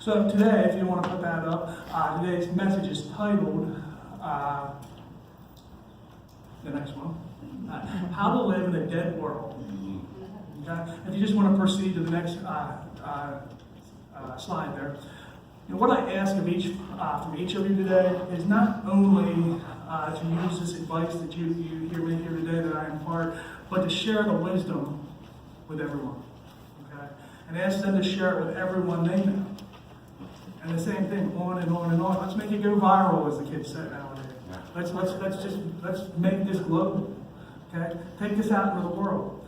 So today, if you want to put that up, today's message is titled, the next one, How to Live in a Dead World. Okay? If you just want to proceed to the next slide there. You know, what I ask of from each of you today is not only to use this advice that you hear me here today that I impart, but to share the wisdom with everyone. Okay? And ask them to share it with everyone they know. And the same thing, on and on and on. Let's make it go viral, as the kids say nowadays. Let's make this global. Okay? Take this out into the world.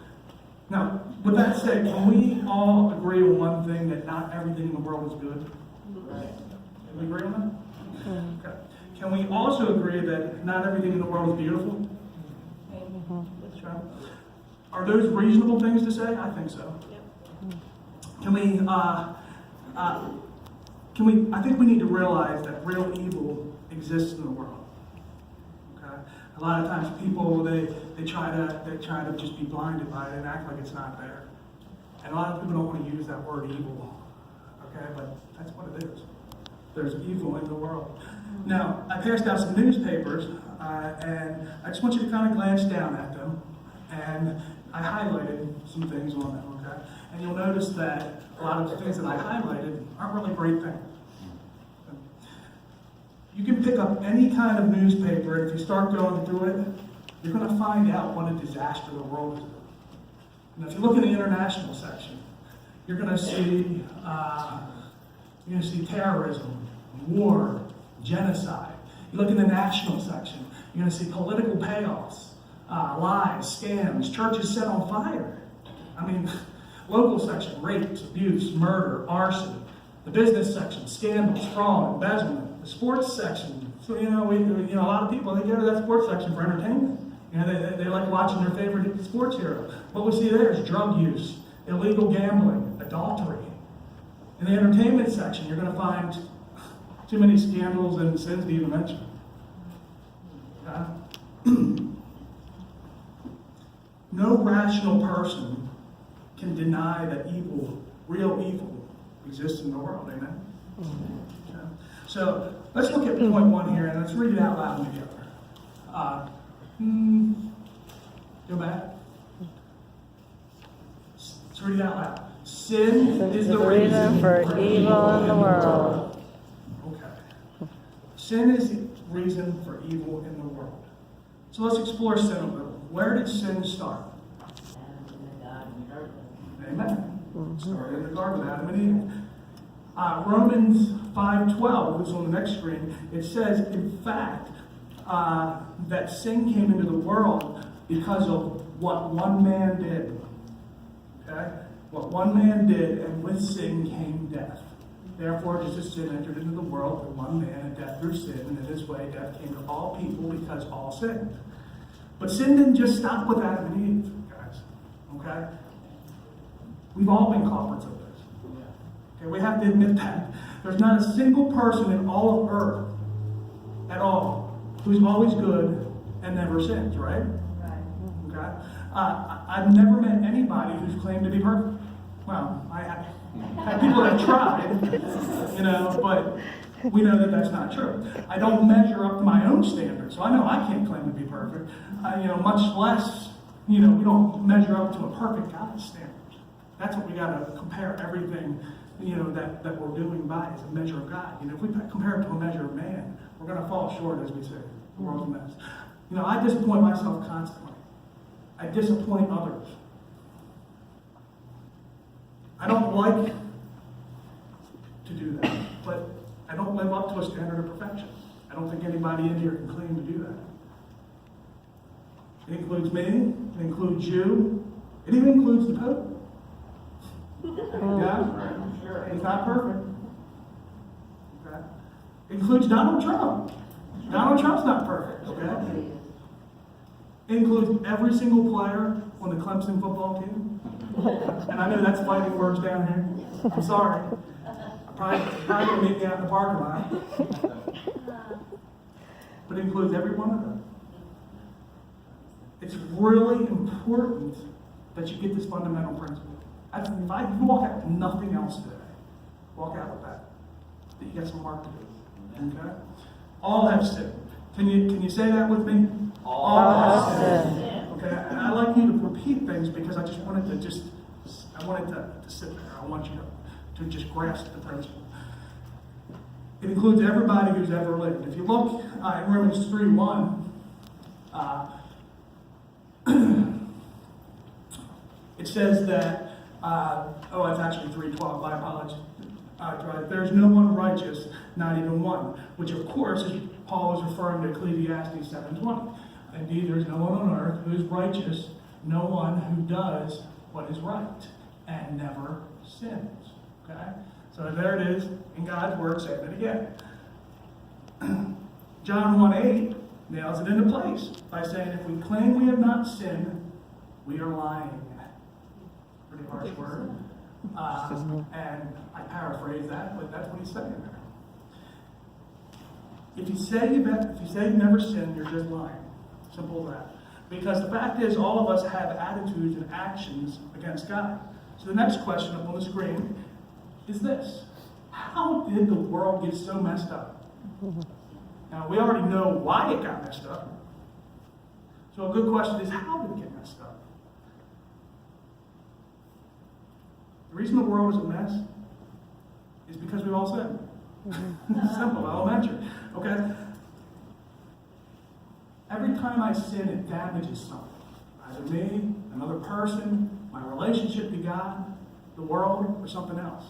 Now, with that said, can we all agree on one thing, that not everything in the world is good? Can we agree on that? Okay. Can we also agree that not everything in the world is beautiful? That's right. Are those reasonable things to say? I think so. Can we? I think we need to realize that real evil exists in the world. Okay. A lot of times, people they try to just be blinded by it and act like it's not there. And a lot of people don't want to use that word evil. Okay, but that's what it is. There's evil in the world. Now, I passed out some newspapers, and I just want you to kind of glance down at them, and I highlighted some things on them, okay? And you'll notice that a lot of the things that I highlighted aren't really great things. You can pick up any kind of newspaper, and if you start going through it, you're going to find out what a disaster the world is. And if you look at the international section, you're going to see terrorism, war, genocide. You look in the national section, you're going to see political payoffs, lies, scams, churches set on fire. I mean, local section, rapes, abuse, murder, arson. The business section, scandals, fraud, embezzlement. The sports section, so a lot of people, they go to that sports section for entertainment. They like watching their favorite sports hero. What we see there is drug use, illegal gambling, adultery. In the entertainment section, you're going to find too many scandals and sins to even mention. No rational person can deny that real evil, exists in the world. Amen? Okay. So let's look at point 1 here, and let's read it out loud together. Go back. Let's read it out loud. Sin is the reason for evil in the world. Okay. Sin is the reason for evil in the world. So let's explore sin a little. Where did sin start? Amen. Started in the Garden of Adam and Eve. Romans 5:12, which is on the next screen, it says, in fact, that sin came into the world because of what one man did. Okay? What one man did, and with sin came death. Therefore, just as sin entered into the world through one man, and death through sin, and in this way death came to all people because all sinned. But sin didn't just stop with Adam and Eve, guys. Okay? We've all been culprits of this. Okay, we have to admit that. There's not a single person in all of earth at all who's always good and never sins, right? Okay? I've never met anybody who's claimed to be perfect. Well, I have people that have tried, but we know that that's not true. I don't measure up to my own standards, so I know I can't claim to be perfect. Much less, we don't measure up to a perfect God's standards. That's what we got to compare everything, that we're doing by as a measure of God. If we compare it to a measure of man, we're going to fall short, as we say. The world's a mess. I disappoint myself constantly. I disappoint others. I don't like to do that, but I don't live up to a standard of perfection. I don't think anybody in here can claim to do that. It includes me, it includes you, it even includes the Pope. Yeah? He's not perfect. Okay? It includes Donald Trump. Donald Trump's not perfect, okay? It includes every single player on the Clemson football team. And I know that's fighting words down here. I'm sorry. Probably going to meet me out in the parking lot. But it includes every one of them. It's really important that you get this fundamental principle. If you walk out with nothing else today, walk out with that. that you got some work to do. Okay? All have sinned. Can you say that with me? All have sinned. Okay, and I like you to repeat things because I just wanted to sit there. I want you to just grasp the principle. It includes everybody who's ever lived. If you look in Romans 3:1, it says that, it's actually 3:12, my apologies. There's no one righteous, not even one, which of course is Paul is referring to Ecclesiastes 7:20. Indeed, there's no one on earth who is righteous, no one who does what is right and never sins. Okay? So there it is in God's word, saying it again. John 1:8 nails it into place by saying, if we claim we have not sinned, we are lying. Pretty harsh word. And I paraphrase that, but that's what he's saying there. If you say you've never sinned, you're just lying. Simple as that. Because the fact is, all of us have attitudes and actions against God. So the next question up on the screen is this. How did the world get so messed up? Now, we already know why it got messed up. So a good question is, how did it get messed up? The reason the world is a mess is because we all sinned. Simple, elementary. Okay? Every time I sin, it damages something. Either me, another person, my relationship to God, the world, or something else.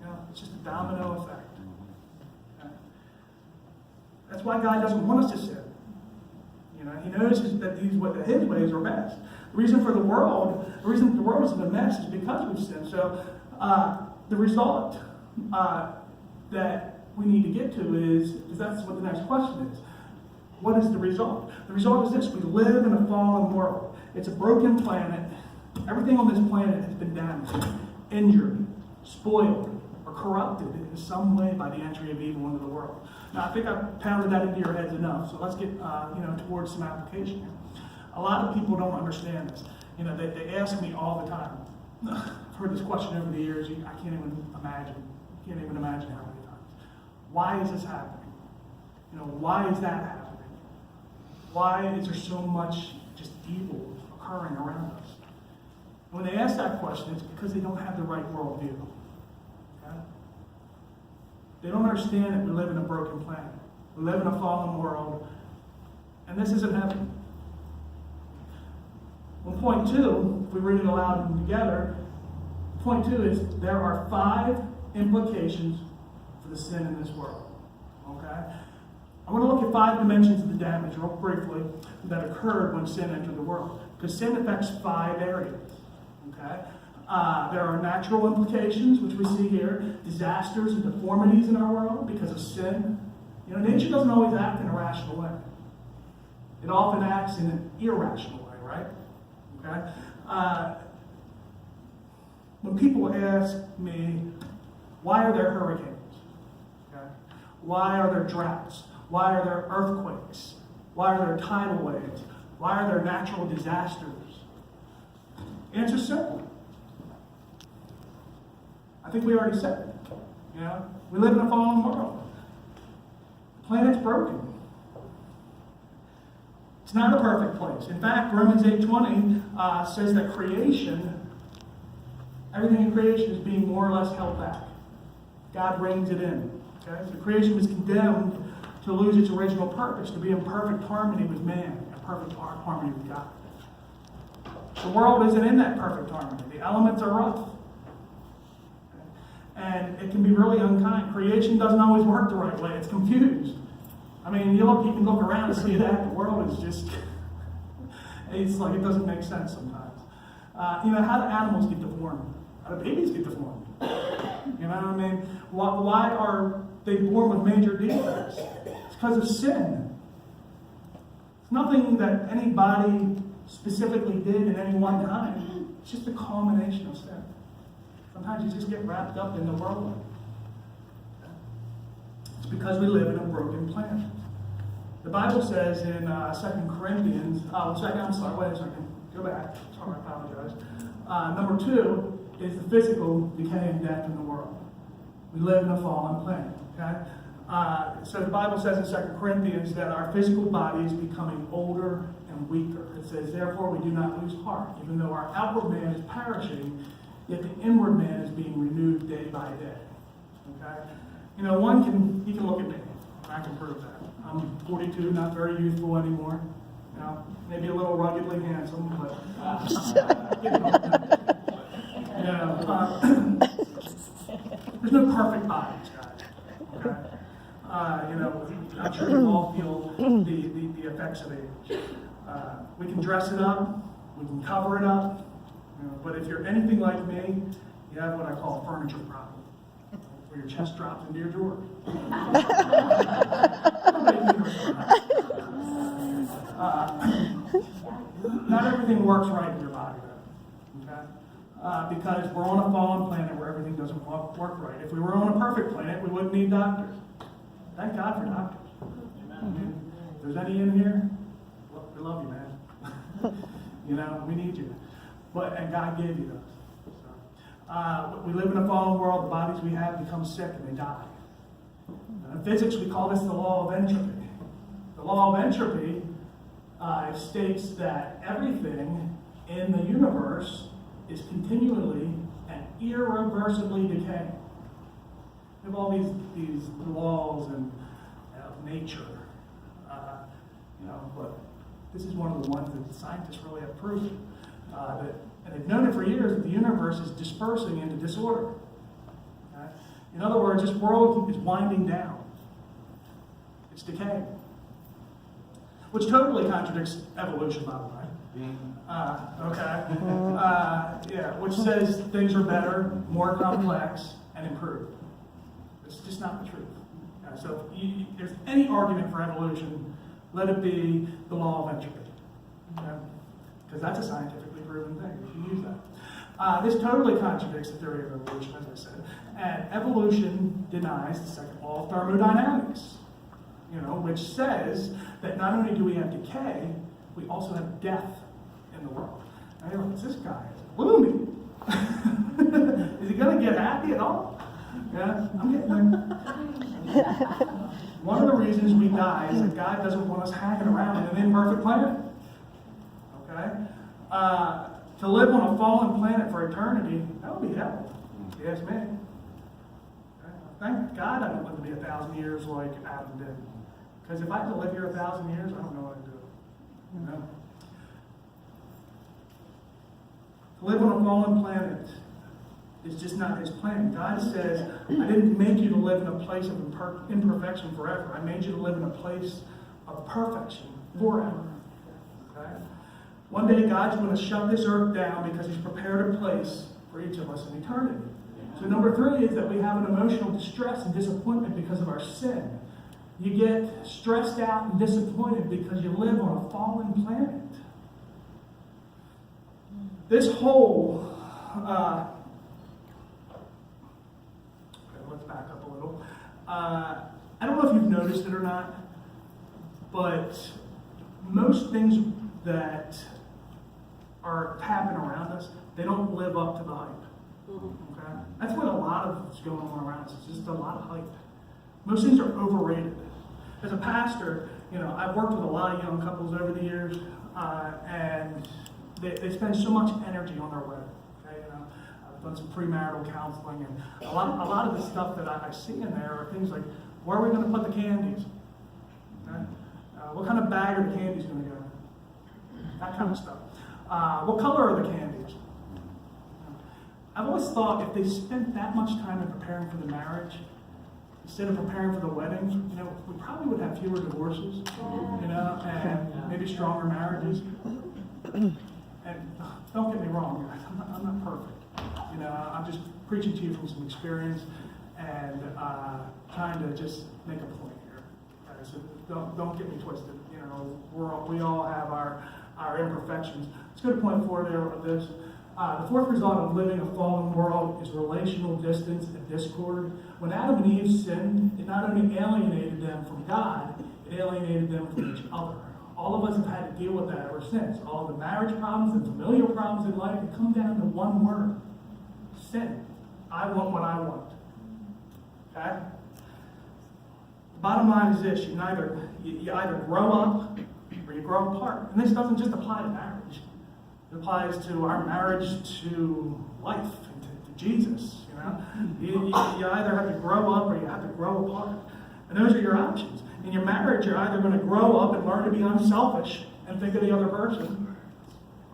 You know, it's just a domino effect. Okay? That's why God doesn't want us to sin. You know, He knows that His ways are best. The reason the world is in a mess is because we've sinned. So the result that we need to get to is, because that's what the next question is. What is the result? The result is this. We live in a fallen world. It's a broken planet. Everything on this planet has been damaged, injured, spoiled, or corrupted in some way by the entry of evil into the world. Now, I think I've pounded that into your heads enough, so let's get towards some application here. A lot of people don't understand this. You know, they ask me all the time. I've heard this question over the years. I can't even imagine. You can't even imagine how many times. Why is this happening? You know, why is that happening? Why is there so much just evil occurring around us? And when they ask that question, it's because they don't have the right worldview. Okay? They don't understand that we live in a broken planet. We live in a fallen world. And this isn't heaven. Well, point 2, if we read it aloud and together, point 2 is there are 5 implications for the sin in this world. Okay? I want to look at 5 dimensions of the damage, real briefly, that occurred when sin entered the world. Because sin affects 5 areas. Okay? There are natural implications, which we see here, disasters and deformities in our world because of sin. You know, nature doesn't always act in a rational way. It often acts in an irrational way, right? Okay? When people ask me, why are there hurricanes? Okay? Why are there droughts? Why are there earthquakes? Why are there tidal waves? Why are there natural disasters? The answer's simple. I think we already said it. You know, we live in a fallen world. The planet's broken. It's not a perfect place. In fact, Romans 8:20 says that everything in creation is being more or less held back. God reins it in. Okay? So creation was condemned to lose its original purpose, to be in perfect harmony with man, and perfect harmony with God. The world isn't in that perfect harmony. The elements are rough. And it can be really unkind. Creation doesn't always work the right way. It's confused. I mean, you can look around and see that. The world is just, it's like it doesn't make sense sometimes. How do animals get deformed? How do babies get deformed? You know what I mean? Why are they born with major defects? It's because of sin. It's nothing that anybody specifically did at any one time. It's just a culmination of sin. Sometimes you just get wrapped up in the world. It's because we live in a broken planet. The Bible says in 2 Corinthians, wait a second, go back. Sorry, I apologize. Number 2 is the physical decay and death in the world. We live in a fallen planet, okay? So the Bible says in 2 Corinthians that our physical body is becoming older and weaker. It says, therefore, we do not lose heart. Even though our outward man is perishing, yet the inward man is being renewed day by day. Okay? You know, you can look at me, and I can prove that. I'm 42, not very youthful anymore. You know, maybe a little ruggedly handsome, but there's no perfect bodies, guys. Okay? I'm sure you all feel the effects of age. We can dress it up, we can cover it up, but if you're anything like me, you have what I call a furniture problem, where your chest drops into your drawer. Not everything works right in your body, though. Okay? Because we're on a fallen planet where everything doesn't work right. If we were on a perfect planet, we wouldn't need doctors. Thank God for doctors. If there's any in here, we love you, man. We need you. And God gave you those. So, we live in a fallen world. The bodies we have become sick and they die. In physics, we call this the law of entropy. The law of entropy states that everything in the universe is continually and irreversibly decaying. We have all these laws and nature, but this is one of the ones that scientists really have proven. And they've known it for years, that the universe is dispersing into disorder. Okay? In other words, this world is winding down. It's decaying. Which totally contradicts evolution, by the way. Which says things are better, more complex, and improved. It's just not the truth. So if there's any argument for evolution, let it be the law of entropy. Because that's a scientifically proven thing. You can use that. This totally contradicts the theory of evolution, as I said. And evolution denies the second law of thermodynamics, which says that not only do we have decay, we also have death in the world. And you're like, this guy is gloomy. Is he going to get happy at all? Yeah, I'm getting there. One of the reasons we die is that God doesn't want us hanging around in an imperfect planet. Okay? To live on a fallen planet for eternity, that would be hell, if you ask me. Okay? Thank God I don't live to be 1,000 years like Adam did. Because if I had to live here 1,000 years, I don't know what I'd do. To live on a fallen planet is just not his plan. God says, I didn't make you to live in a place of imperfection forever. I made you to live in a place of perfection forever. Okay? One day God's going to shut this earth down because he's prepared a place for each of us in eternity. So number 3 is that we have an emotional distress and disappointment because of our sin. You get stressed out and disappointed because you live on a fallen planet. This whole let's back up a little. I don't know if you've noticed it or not, but most things that are happening around us, they don't live up to the hype. Okay? That's what a lot of what's going on around us. It's just a lot of hype. Most things are overrated. As a pastor, I've worked with a lot of young couples over the years, and they spend so much energy on their wedding. Okay? I've done some premarital counseling, and a lot of the stuff that I see in there are things like, where are we going to put the candies? Okay? What kind of bag are the candies going to go in? That kind of stuff. What color are the candies? I've always thought if they spent that much time in preparing for the marriage, instead of preparing for the wedding, we probably would have fewer divorces, and maybe stronger marriages. And don't get me wrong, guys, I'm not perfect. I'm just preaching to you from some experience and trying to just make a point here. Okay? So don't get me twisted. We all have our imperfections. Let's go to point 4 there with this. The fourth result of living a fallen world is relational distance and discord. When Adam and Eve sinned, it not only alienated them from God, it alienated them from each other. All of us have had to deal with that ever since. All the marriage problems and familial problems in life, they come down to one word: sin. I want what I want. Okay? The bottom line is this: you either grow up or you grow apart. And this doesn't just apply to marriage. It applies to our marriage to life, and to Jesus. You either have to grow up or you have to grow apart. And those are your options. In your marriage, you're either going to grow up and learn to be unselfish and think of the other person.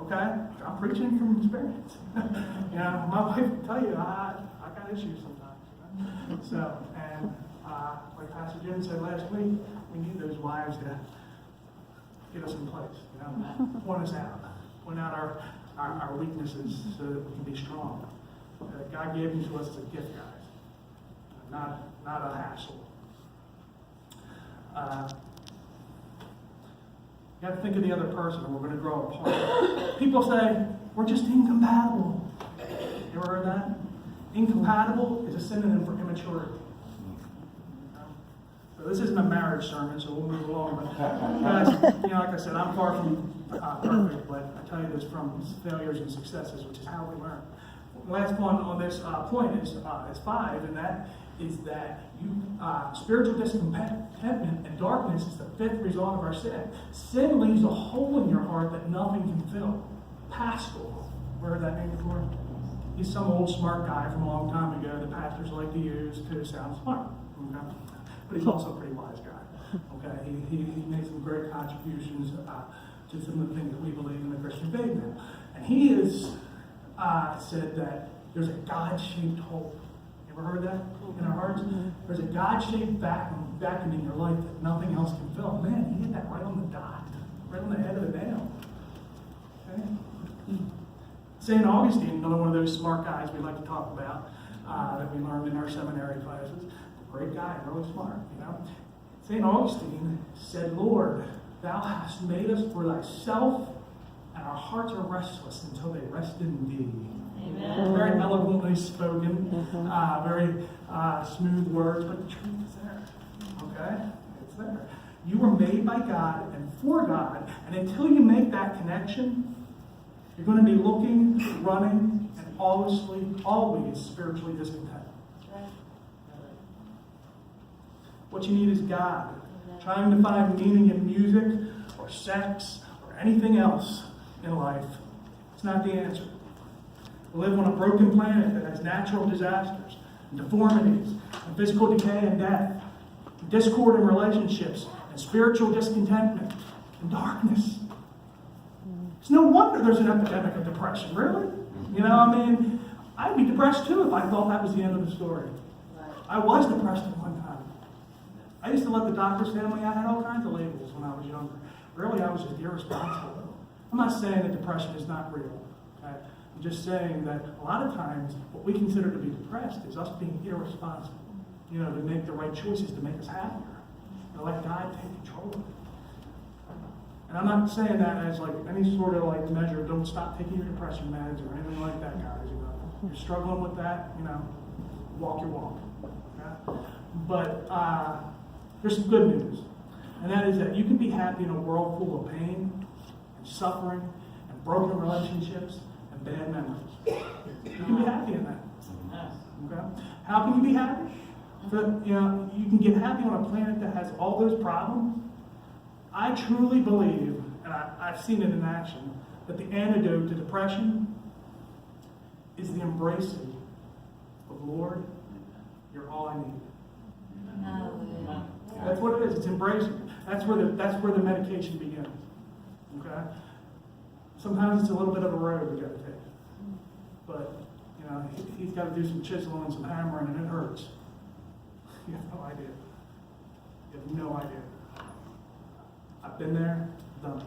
Okay? I'm preaching from experience. My wife will tell you, I got issues sometimes. So, and like Pastor Jim said last week, we need those wives to get us in place. Point us out. Point out our weaknesses so that we can be strong. God gave them to us as a gift, guys. Not a hassle. You got to think of the other person, or we're going to grow apart. People say, we're just incompatible. You ever heard that? Incompatible is a synonym for immaturity. So this isn't a marriage sermon, so we'll move along. But guys, like I said, I'm far from perfect, but I tell you this from failures and successes, which is how we learn. The last one on this point is 5, and that is that spiritual discontentment and darkness is the 5th result of our sin. Sin leaves a hole in your heart that nothing can fill. Pascal, where heard that name before? He's some old smart guy from a long time ago that pastors like to use to sound smart. Okay? But he's also a pretty wise guy. Okay, he made some great contributions to some of the things that we believe in the Christian faith now. And he has said that there's a God-shaped hole. You ever heard that in our hearts? There's a God-shaped vacuum in your life that nothing else can fill. Man, he hit that right on the dot, right on the head of the nail. Okay? St. Augustine, another one of those smart guys we like to talk about, that we learned in our seminary classes. Great guy, really smart, St. Augustine said, Lord, thou hast made us for thyself, and our hearts are restless until they rest in thee. Amen. Very eloquently spoken, very smooth words, but the truth is there. Okay? It's there. You were made by God and for God, and until you make that connection, you're going to be looking, running, and always spiritually discontent. What you need is God. Trying to find meaning in music or sex or anything else in life, it's not the answer. We live on a broken planet that has natural disasters, and deformities, and physical decay and death, and discord in relationships, and spiritual discontentment, and darkness. It's no wonder there's an epidemic of depression, really. I'd be depressed too if I thought that was the end of the story. I was depressed at one time. I used to let the doctors tell me I had all kinds of labels when I was younger. Really, I was just irresponsible. I'm not saying that depression is not real. Okay? I'm just saying that a lot of times what we consider to be depressed is us being irresponsible. To make the right choices to make us happier. To let God take control of it. And I'm not saying that as like any sort of like measure. Don't stop taking your depression meds or anything like that, guys. You're struggling with that. Walk your walk. Okay? But there's some good news, and that is that you can be happy in a world full of pain and suffering and broken relationships and bad memories. You can be happy in that. Okay? How can you be happy? You can get happy on a planet that has all those problems. I truly believe, and I've seen it in action, that the antidote to depression is the embracing of Lord, you're all I need. That's what it is. It's embracing. That's where the medication begins. Okay? Sometimes it's a little bit of a road we got to take. But, he's got to do some chiseling and some hammering, and it hurts. You have no idea. You have no idea. I've been there, done it.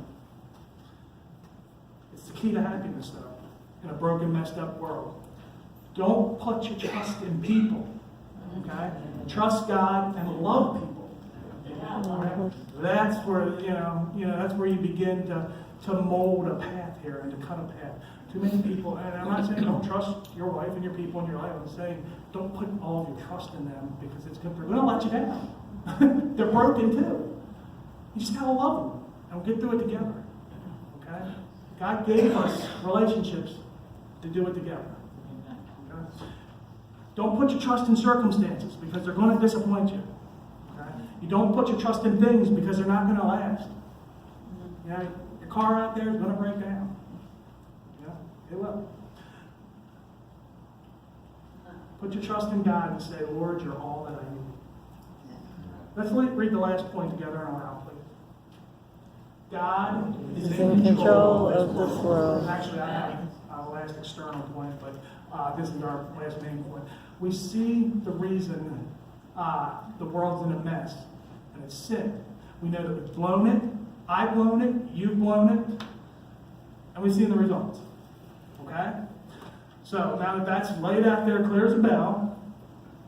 It's the key to happiness, though, in a broken, messed up world. Don't put your trust in people. Okay? Trust God and love people. Right? That's where that's where you begin to mold a path here and to cut a path. Too many people, and I'm not saying don't trust your wife and your people in your life. I'm saying don't put all of your trust in them because they're going to let you down. They're broken too. You just gotta love them and we'll get through it together. Okay? God gave us relationships to do it together. Okay? Don't put your trust in circumstances because they're going to disappoint you. Okay? You don't put your trust in things because they're not going to last. You know, your car out there is going to break down. Yeah, it will. Put your trust in God and say, Lord, you're all that I need. Let's read the last point together and aloud, please. God is in control of this world. Actually, I have a last external point, but this is our last main point. We see the reason the world's in a mess, and it's sin. We know that we've blown it, I've blown it, you've blown it, and we've seen the results. Okay? So now that that's laid out there clear as a bell,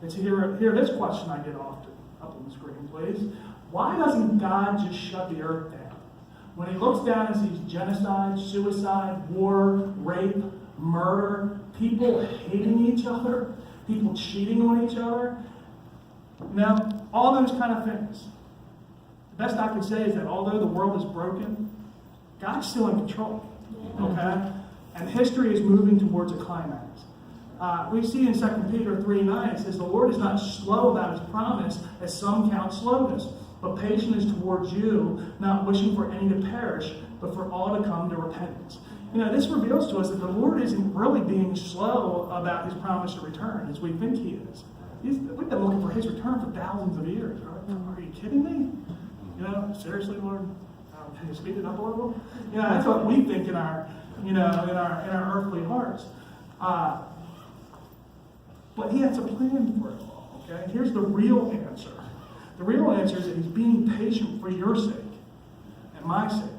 let's hear this question I get often. Up on the screen, please. Why doesn't God just shut the earth down? When he looks down and sees genocide, suicide, war, rape, murder, people hating each other, people cheating on each other, all those kind of things. The best I can say is that although the world is broken, God's still in control. Okay? And history is moving towards a climax. We see in 2 Peter 3:9, it says, the Lord is not slow about his promise, as some count slowness, but patient is towards you, not wishing for any to perish, but for all to come to repentance. This reveals to us that the Lord isn't really being slow about his promise to return, as we think he is. We've been looking for his return for thousands of years. Right? Are you kidding me? Seriously, Lord? Can you speed it up a little? That's what we think in our earthly hearts. But he has a plan for it all, okay? Here's the real answer. The real answer is that he's being patient for your sake and my sake.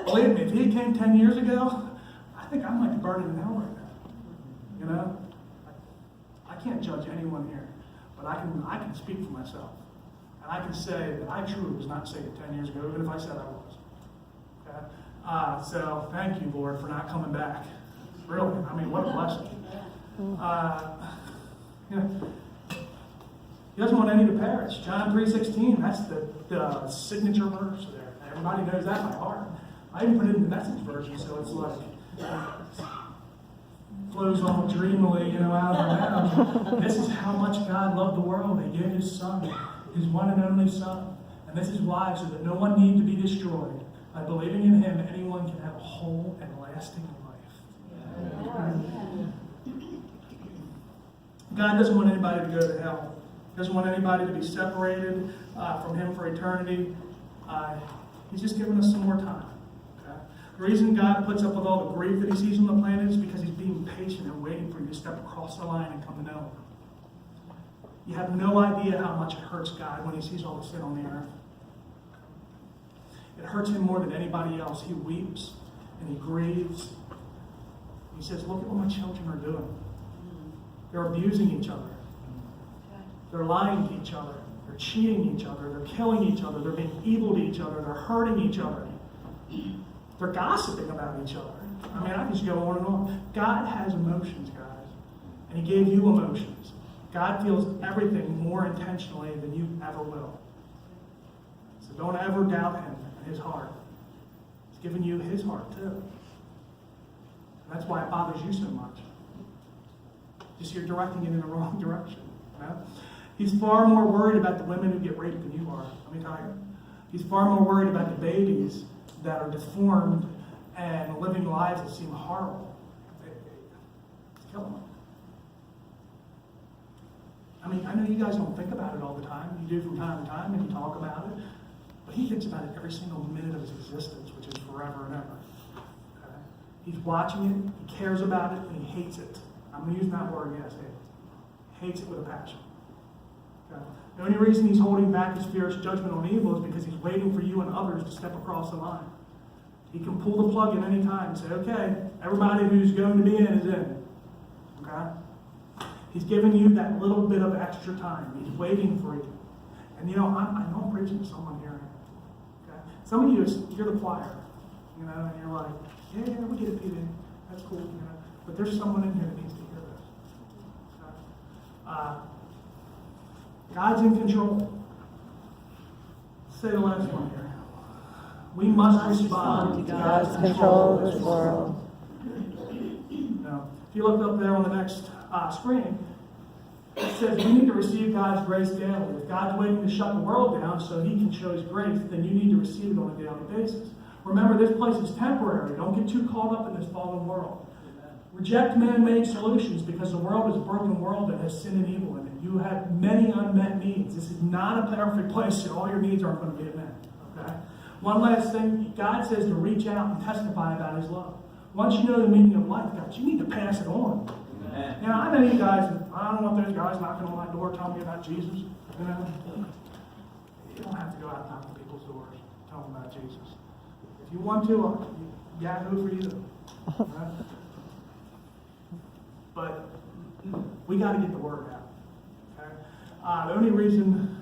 Believe me, if he came 10 years ago, I think I might be burning in hell right now. I can't judge anyone here, but I can speak for myself. And I can say that I truly was not saved 10 years ago, even if I said I was. Okay? So thank you, Lord, for not coming back. Really, what a blessing. He doesn't want any to perish. John 3:16, that's the signature verse there. Everybody knows that by heart. I even put it in the Message version, so it's like flows all dreamily, out of our mouth. This is how much God loved the world. He gave his Son, his one and only Son. And this is why, so that no one need to be destroyed. By believing in him, anyone can have a whole and lasting life. God doesn't want anybody to go to hell. He doesn't want anybody to be separated from him for eternity. He's just giving us some more time. Okay? The reason God puts up with all the grief that he sees on the planet is because he's being patient and waiting for you to step across the line and come to know him. You have no idea how much it hurts God when he sees all the sin on the earth. It hurts him more than anybody else. He weeps and he grieves. He says, look at what my children are doing. They're abusing each other. They're lying to each other. They're cheating each other. They're killing each other. They're being evil to each other. They're hurting each other. They're gossiping about each other. I can just go on and on. God has emotions, guys. And he gave you emotions. God feels everything more intentionally than you ever will. So don't ever doubt him and his heart. He's given you his heart too. And that's why it bothers you so much. Just you're directing it in the wrong direction. He's far more worried about the women who get raped than you are. Let me tell you. He's far more worried about the babies that are deformed and living lives that seem horrible. It's killing them. I know you guys don't think about it all the time. You do from time to time, and you talk about it. But he thinks about it every single minute of his existence, which is forever and ever. Okay? He's watching it, he cares about it, and he hates it. I'm going to use that word, yes, hate. Hates it with a passion. Okay? The only reason he's holding back his fierce judgment on evil is because he's waiting for you and others to step across the line. He can pull the plug at any time and say, okay, everybody who's going to be in is in. Okay? He's giving you that little bit of extra time. He's waiting for you. And I know I'm preaching to someone here. Okay? Some of you, you're the choir. And you're like, yeah, we get it, Peter. That's cool. But there's someone in here that needs to hear this. Okay? God's in control. Let's say the last one here. We must respond to God's control of this world. Now, if you look up there on the next screen, it says we need to receive God's grace daily. If God's waiting to shut the world down so he can show his grace, then you need to receive it on a daily basis. Remember, this place is temporary. Don't get too caught up in this fallen world. Reject man-made solutions because the world is a broken world that has sin and evil in it. You have many unmet needs. This is not a perfect place, so all your needs aren't going to be met. Okay? One last thing, God says to reach out and testify about his love. Once you know the meaning of life, guys, you need to pass it on. Amen. You know, I know you guys, I don't want those guys knocking on my door telling me about Jesus. You know, you don't have to go out knocking people's doors telling them about Jesus. If you want to, Yahoo for you. Right? But we got to get the word out. Okay? The only reason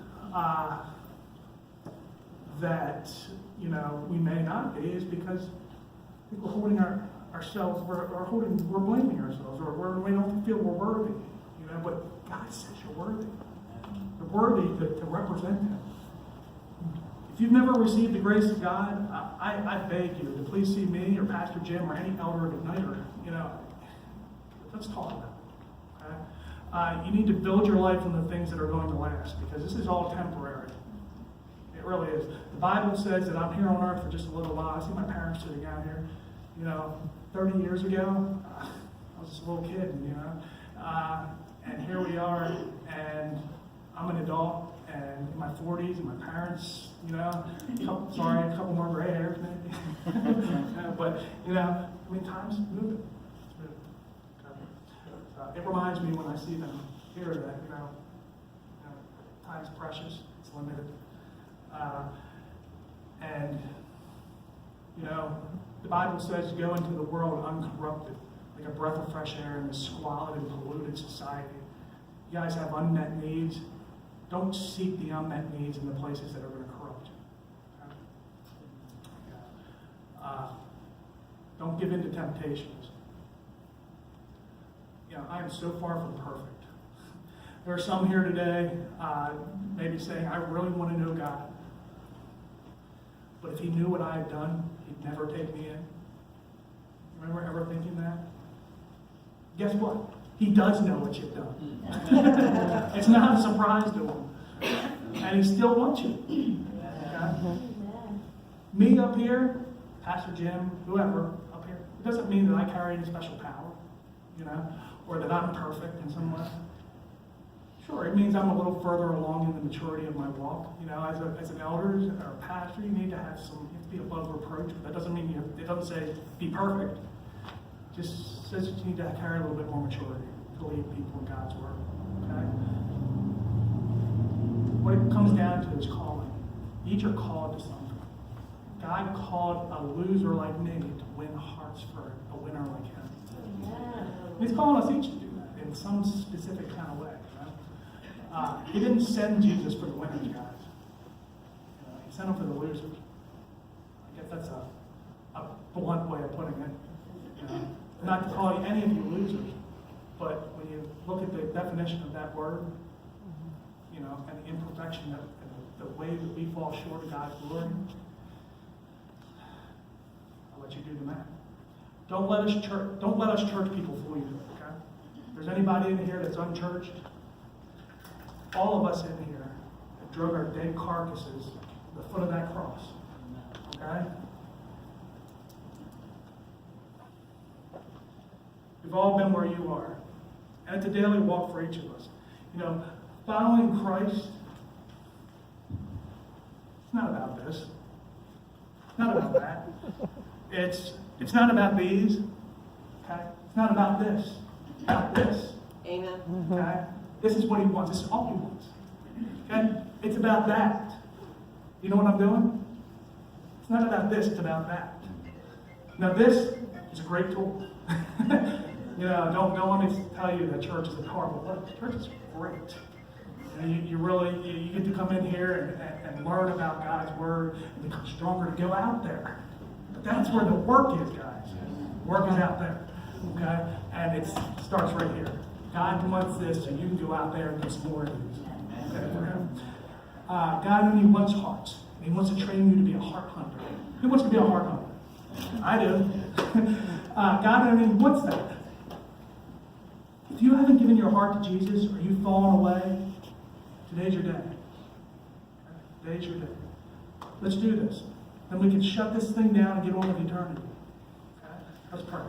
that we may not be is because we're holding ourselves, we're blaming ourselves, or we don't feel we're worthy. But God says you're worthy. You're worthy to represent Him. If you've never received the grace of God, I beg you to please see me or Pastor Jim or any elder of Igniter. Let's talk about it. Okay? You need to build your life on the things that are going to last, because this is all temporary. It really is. The Bible says that I'm here on earth for just a little while. I see my parents sitting down here. 30 years ago, I was just a little kid, and here we are, and I'm an adult, and in my 40s, and my parents, a couple more gray hairs maybe. But, time's moving. It's moving. Okay. It reminds me when I see them here that, time's precious, it's limited. And the Bible says go into the world uncorrupted, like a breath of fresh air in this squalid and polluted society. You guys have unmet needs. Don't seek the unmet needs in the places that are going to corrupt you. Okay? Don't give in to temptations. I am so far from perfect. There are some here today maybe saying, I really want to know God. But if he knew what I had done, he'd never take me in. Remember ever thinking that? Guess what? He does know what you've done. It's not a surprise to him. And he still wants you. Okay? Me up here, Pastor Jim, whoever up here, it doesn't mean that I carry any special power, or that I'm perfect in some way. Sure, it means I'm a little further along in the maturity of my walk. As an elder or a pastor, you need to have you have to be above reproach. But that doesn't mean it doesn't say be perfect. It just says that you need to carry a little bit more maturity to lead people in God's word. Okay? What it comes down to is calling. Each are called to something. God called a loser like me to win hearts for a winner like him. He's calling us each to do that in some specific kind of way. He didn't send Jesus for the winners, guys. He sent him for the losers. I guess that's a blunt way of putting it. Not to call any of you losers, but when you look at the definition of that word, and the imperfection and the way that we fall short of God's glory, I'll let you do the math. Don't let us church people fool you. Okay? If there's anybody in here that's unchurched, all of us in here have drug our dead carcasses to the foot of that cross. Okay? We've all been where you are. And it's a daily walk for each of us. Following Christ, it's not about this. It's not about that. It's not about these. Okay? It's not about this. It's about this. Amen. Okay? This is what he wants. This is all he wants. Okay? It's about that. You know what I'm doing? It's not about this, it's about that. Now this is a great tool. Don't let me tell you that church is a horrible place. Church is great. You get to come in here and learn about God's word and become stronger to go out there. But that's where the work is, guys. Work is out there. Okay? And it starts right here. God wants this so you can go out there and do some more of these. Okay, for him. God only wants hearts. He wants to train you to be a heart hunter. Who wants to be a heart hunter? I do. God only wants that. If you haven't given your heart to Jesus, or you've fallen away, today's your day. Today's your day. Let's do this. Then we can shut this thing down and get on with eternity. Okay? Let's pray.